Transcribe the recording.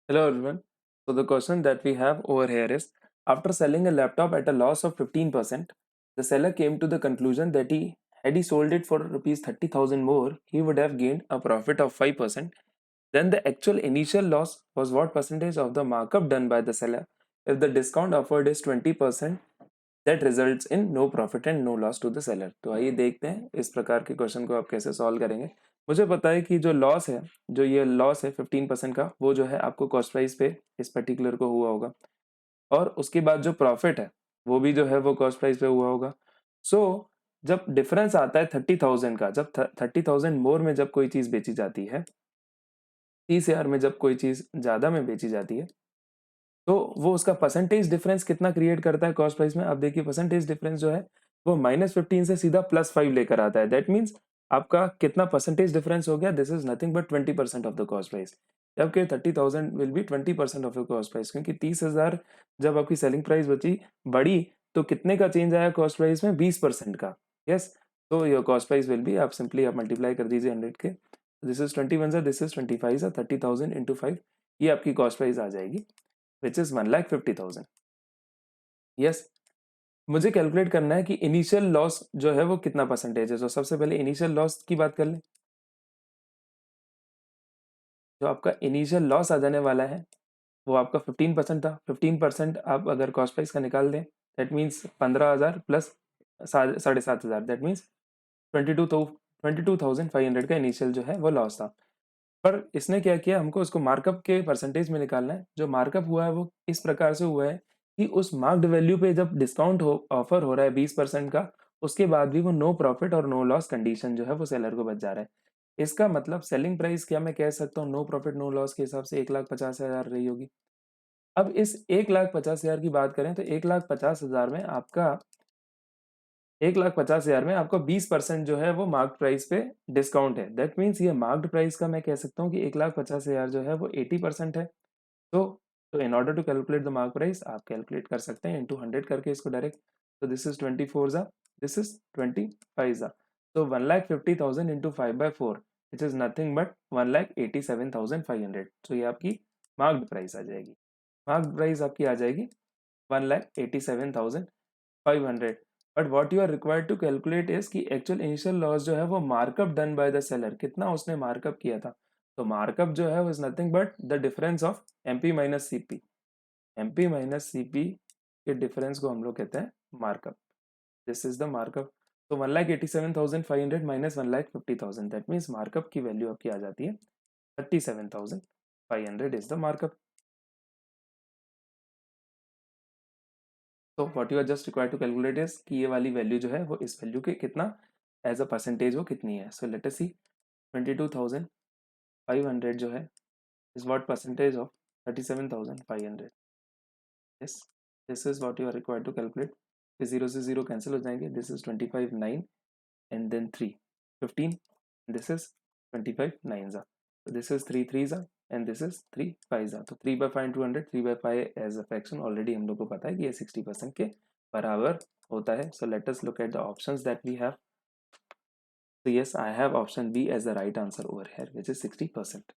Hello everyone. So the question that we have over here is, after selling a laptop at a loss of 15%, the seller came to the conclusion that had he sold it for rupees 30,000 more, he would have gained a profit of 5%. Then the actual initial loss was what percentage of the markup done by the seller if the discount offered is 20%, that results in no profit and no loss to the seller. तो आइए देखते हैं इस प्रकार के question को आप कैसे सॉल्व करेंगे। मुझे पता है कि जो लॉस है, जो ये लॉस है 15% का, वो जो है आपको कॉस्ट प्राइस पे इस पर्टिकुलर को हुआ होगा, और उसके बाद जो प्रॉफिट है वो भी जो है वो कॉस्ट प्राइस पे हुआ होगा। सो जब डिफरेंस आता है 30,000 का, जब 30,000 मोर में जब कोई चीज बेची जाती है, 30,000 में जब कोई चीज ज्यादा में बेची जाती है, तो वो उसका परसेंटेज डिफरेंस कितना क्रिएट करता है कॉस्ट प्राइस में। आप देखिए परसेंटेज डिफरेंस जो है वो -15 से सीधा +5 लेकर आता है। दैट मीन्स आपका कितना परसेंटेज डिफरेंस हो गया, this is nothing but 20% of the cost price. जबकि 30,000 will be 20% of the cost price, क्योंकि 30,000 जब आपकी सेलिंग प्राइस बची बढ़ी तो कितने का चेंज आया कॉस्ट प्राइस में, 20% का। यस, तो your cost price will be, आप सिंपली आप मल्टीप्लाई कर दीजिए 100 के, this is 21 this is 25 30,000 into 5, ये आपकी कॉस्ट प्राइस आ जाएगी विच इज 1,50,000। यस, मुझे कैलकुलेट करना है कि इनिशियल लॉस जो है वो कितना परसेंटेज है। तो सबसे पहले इनिशियल लॉस की बात कर लें। जो आपका इनिशियल लॉस आ जाने वाला है वो आपका 15% था। 15% आप अगर कॉस्ट प्राइस का निकाल दें, that means 15,000 plus 7,500, that means 22,500 का इनिशियल जो है वो लॉस था। पर इसने क्या किया, हमको उसको मार्कअप के परसेंटेज में निकालना है। जो मार्कअप हुआ है वो इस प्रकार से हुआ है कि उस मार्क्ड वैल्यू पे जब डिस्काउंट हो ऑफर हो रहा है 20% का, उसके बाद भी वो नो प्रॉफिट और नो लॉस कंडीशन जो है वो सेलर को बच जा रहा है। इसका मतलब सेलिंग प्राइस क्या मैं कह सकता हूँ नो प्रॉफिट नो लॉस के हिसाब से 1,50,000 रही होगी। अब इस 1,50,000 की बात करें तो 1,50,000 में आपका 1,50,000 में आपका 20% जो है वो मार्क्ड प्राइस पे डिस्काउंट है। दैट मीन्स ये मार्क्ड प्राइस का मैं कह सकता हूँ कि 1,50,000 जो है वो 80% है। तो in order to calculate the mark price आप कैलकुलेट कर सकते हैं इंटू 100 करके इसको डायरेक्ट। तो दिस इज 24 ज़ा, दिस इज 25 ज़ा। तो 1,50,000 into 5/4 which is nothing but 1,87,500। तो ये आपकी मार्क्ड प्राइस आ जाएगी। मार्क्ड प्राइस आपकी आ जाएगी 1,87,500। But what you are required to calculate is कि एक्चुअल इनिशियल लॉस जो है वो markup done by the seller, कितना उसने मार्कअप किया था। तो मार्कअप जो है is nothing but the difference of MP minus CP. MP minus CP के डिफरेंस को हम लोग कहते हैं markup. This is the markup. तो 1,87,500 माइनस 1,50,000, दैट मीन्स मार्कअप की वैल्यू आपकी आ जाती है 37,500 इज द मार्कअप। तो what you are just required to calculate is कि ये वाली वैल्यू जो है वो इस वैल्यू के कितना एज अ परसेंटेज वो कितनी है। सो लेट अस सी 22,500 जो है is what percentage of 37,500। Yes, this is what you are required to calculate. Zero से जीरो कैंसिल हो जाएंगे, this is 25 9 and then 3 15, this is 25 9 जा, so this is 3 3 जा एंड दिस इज 3 5 जा। तो 3/5 200, 3/5 एज अ फ्रैक्शन ऑलरेडी हम लोग को पता है कि ये 60% के बराबर होता है। So let us look at the options that we have. So yes, I have option B as the right answer over here, which is 60%.